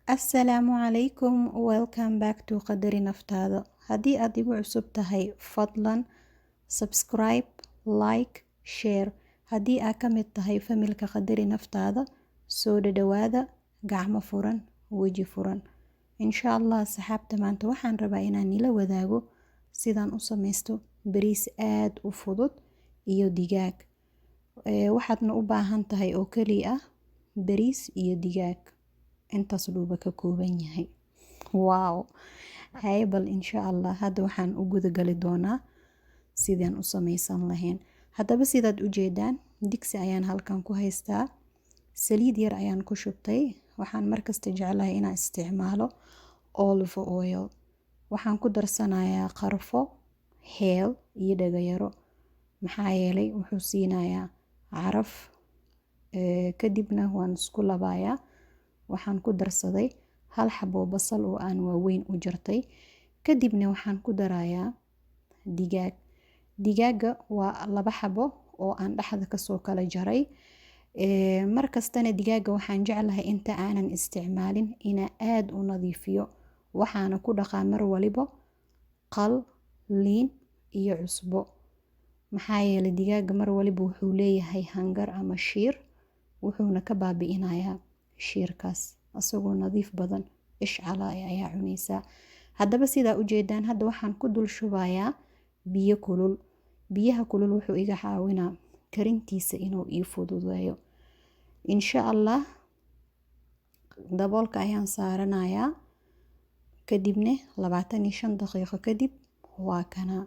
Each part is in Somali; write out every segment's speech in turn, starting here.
Assalaamu calaykum, welcome back to qadari naftaada. Haddii aad igu cusub tahay fadlan subscribe, like, share. Haddii aad ka mid tahay familka qadari naftaada, soo dhawaada gacmo furan, weji furan. Insha Allah saxaabta maanta waxaan rabaa inaan nila wadaago sidaan u samaysto bariis aad u fudud iyo digaag. Waxaadna u baahan tahay oo kaliya ah bariis iyo digaag. intaas dhuuba ka kooban yahay. Wow. Bal insha Allah hadda waxaan u guda gali doonaa sidaan u samaysan lahayn. Haddaba sidaad u jeedaan digsi ayaan halkan ku haystaa. Saliid yar ayaan ku shubtay. Waxaan markasta jeclahay inaan isticmaalo olive oil. Waxaan ku darsanayaa qarfo, heel iyo dhagayaro. Maxaa yeelay wuxuu siinayaa caraf. Kadibna waan isku labayaa. Waxaan ku darsaday hal xabo basal oo aan waaweyn u jartay. Kadibna waxaan ku darayaa digaag. Digaaga waa 2 xabo oo aan dhaxda kasoo kala jaray. Markastana digaaga waxaan jeclahay inta aanan isticmaalin inaan aad u nadiifiyo. Waxaana ku dhaqaa mar waliba qal, liin iyo cusbo. Maxaa yeelay digaaga mar waliba wuxuu leeyahay hangar ama shiir. Wuxuuna ka baabi'inayaa shiirkaas asagoo nadiif badan ishcala ayaa cunaysaa. Haddaba sidaa u jeedaan hadda waxaan ku dul shubayaa biyo kulul. Biyaha kulul wuxuu iga caawinaa karintiisa inuu ii fududeeyo. Insha Allah daboolka ayaan saaranayaa. Kadibna 25 daqiiqo kadib waa kana.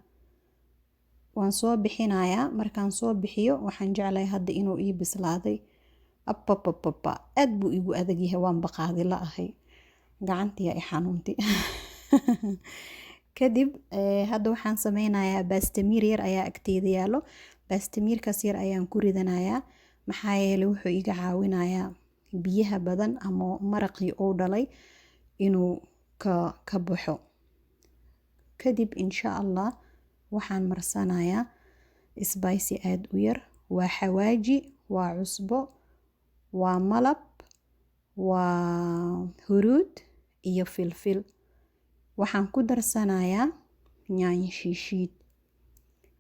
Waan soo bixinayaa. Markaan soo bixiyo waxaan jeclahay hadda inuu ii bislaaday. Aad buu igu adag yahay, waan baqaadi la ahay. Gacantiya i xanuunti. Kadib hadda waxaan sameynayaa baastamir yar ayaa agteeda yaalo. Baastamirkaas yar ayaan ku ridanayaa. Maxaa yeelay wuxuu iga caawinayaa biyaha badan ama maraqii oo dhalay inuu ka baxo. Kadib insha Allah waxaan marsanayaa spicy aad u yar. Waa xawaaji, waa cusbo, waa malab, waa huruud iyo filfil. Waxaan ku darsanayaa yaanyo shiishiid.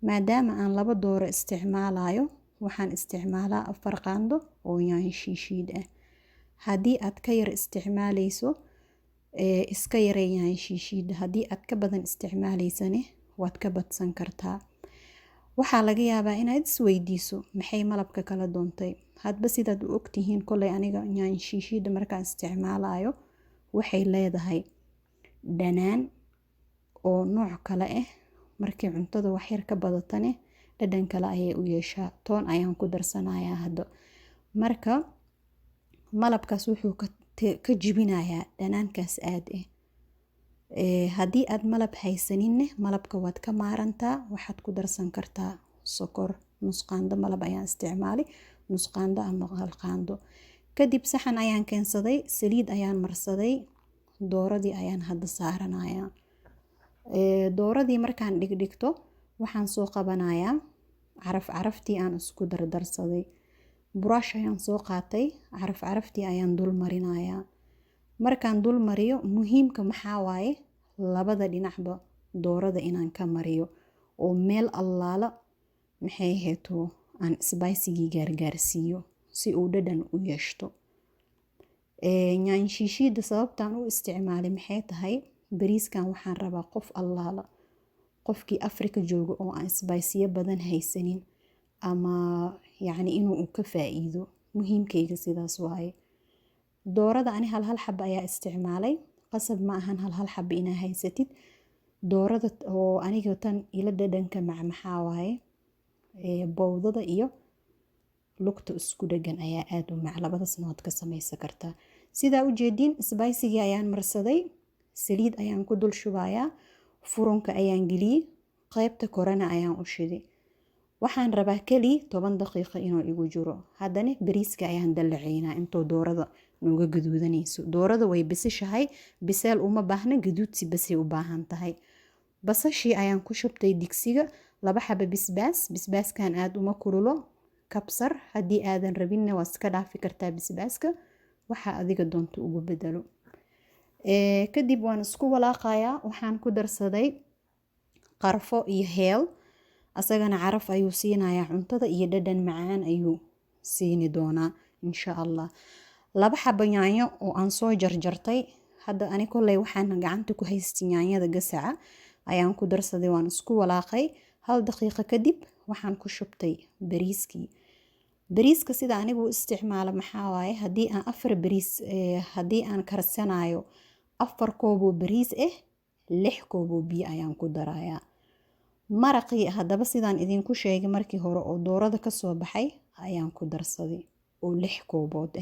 Maadaama aan 2 dooro isticmaalayo, waxaan isticmaalaa 4 qaando oo yaanyo shiishiid ah. Haddii aad ka yar isticmaalayso, iska yaree yaanyo shiishiid. Haddii aad ka badan isticmaalaysane, waad ka badsan kartaa. Waxaa laga yaabaa inaad isweydiiso maxay malabka kala doontay. Hadba sidaad u ogtihiin kolay aniga yaanyo shiishiida markaan isticmaalayo waxay leedahay dhanaan oo nooc kale ah. Markii cuntada wax yar ka badatane dhadhan kale ayay u yeeshaa. Toon ayaan ku darsanayaa hadda. Marka malabkaas wuxuu ka jibinayaa dhanaankaas aad ah. Haddii aad malab haysaninne malabka waad ka maarantaa. Waxaad ku darsan kartaa sokor. Nus qaando malab ayaan isticmaalay. Nus qaando ama 1 qaando. Kadib saxan ayaan keensaday. Saliid ayaan marsaday. Dooradii ayaan hadda saaranayaa. Dooradii markaan dhigto waxaan soo qabanayaa caraftii aan isku dardarsaday. Brush ayaan soo qaatay. Caraftii ayaan dul marinayaa. Markaan dul mariyo muhiimka maxaa waaye 2 dhinacba doorada inaan ka mariyo oo meel allaala maxay heeto aan spicy-gii gaarsiiyo si uu dhadhan u yeeshto. Yaanyo shiishiida sababtaan u isticmaalay maxay tahay bariiskan waxaan rabaa qof allaala qofkii Afrika joogo oo aan spicy badan haysanin ama yacni inuu ka faa'iido. Muhiimkayga sidaas waaye. Doorada ani hal xabo ayaa isticmaalay. Qasab ma ahan hal xabo inaa haysatid. Doorada oo aniga tan ila dhadhanka maxaa waaye bowdada iyo lugta isku dhagan ayaa aad u mac. Labadaasna waad ka samaysan kartaa. Sidaa u jeedin spicy-gii ayaan marsaday. Saliid ayaan ku dul shubayaa. Furunka ayaan geliyay. Qaybta korana ayaan u shiday. Waxaan rabaa kaliya 10 daqiiqo inuu igu jiro. Haddana bariiska ayaan dalacaynaa intoo doorada nooga gaduudanayso. Doorada way bisishahay. Biseel uma baahna, gaduudsi basay u baahan tahay. Basashii ayaan ku shubtay digsiga. 2 xabo bisbaas. Bisbaaskan aad uma kululo. Kabsar haddii aadan rabinna waa iska dhaafi kartaa bisbaaska. Waxa adiga doonto ugu bedelo. kadib waan isku walaaqayaa. Waxaan ku darsaday qarfo iyo heel, asagana caraf ayuu siinayaa cuntada iyo dhadhan macaan ayuu siini doonaa insha allah. 2 xabo yaanyo oo aan soo jarjartay. Hadda ani kolley waxaan gacanta ku haystay yaanyada gasaca ayaan ku darsaday, waan isku walaaqay. 1 daqiiqo kadib waxaan ku shubtay bariiskii. Bariiska sida anigu u isticmaalo maxaa waaye, haddii aan 4 bariis haddii aan karsanayo 4 koob oo bariis 6 koob oo biyo ayaan ku darayaa. Maraqii haddaba sidaan idinku sheegay markii hore oo doorada ka soo baxay ayaan ku darsaday oo 6 koobood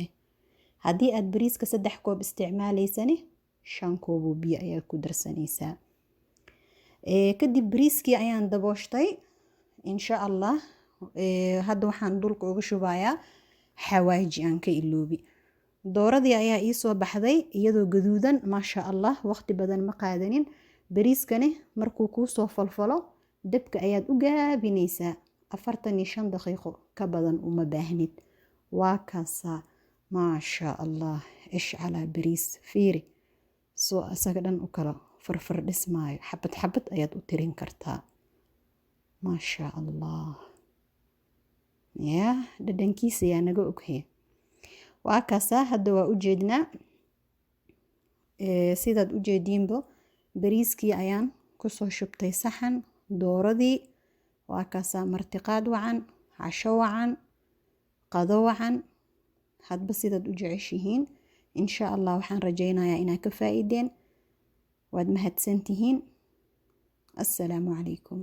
haddii aad bariiska 3 koob isticmaalaysani 5 koob oo biyo ayaad ku darsanaysaa. kadib bariiskii ayaan dabooshtay insha allah. hadda waxaan dulka uga shubayaa xawaaji aan ka iloobi. dooradii ayaa ii soo baxday iyadoo gaduudan, maasha allah, waqti badan ma qaadanin. bariiskani markuu kuu soo falfalo dabka ayaad u gaabinaysaa 45 daqiiqo ka badan uma baahnid. waa kaasaa maasha allah, ish calaa bariis fiiri soo asaga dhan u kala farfar dhismaayo, xabad xabad ayaad u tirin kartaa. maasha allah, dhadhankiisa yaa naga oghe. waa kaasaa hadda waa u jeednaa. sidaad u jeediinbo bariiskii ayaan kusoo shubtay saxan. dooradii waa kaasaa, martiqaad wacan, casho wacan, qado wacan, hadba sidaad u jeceshihiin. insha allah waxaan rajaynayaa inaad ka faa'iideen. waad mahadsantihiin. assalaamu calaykum.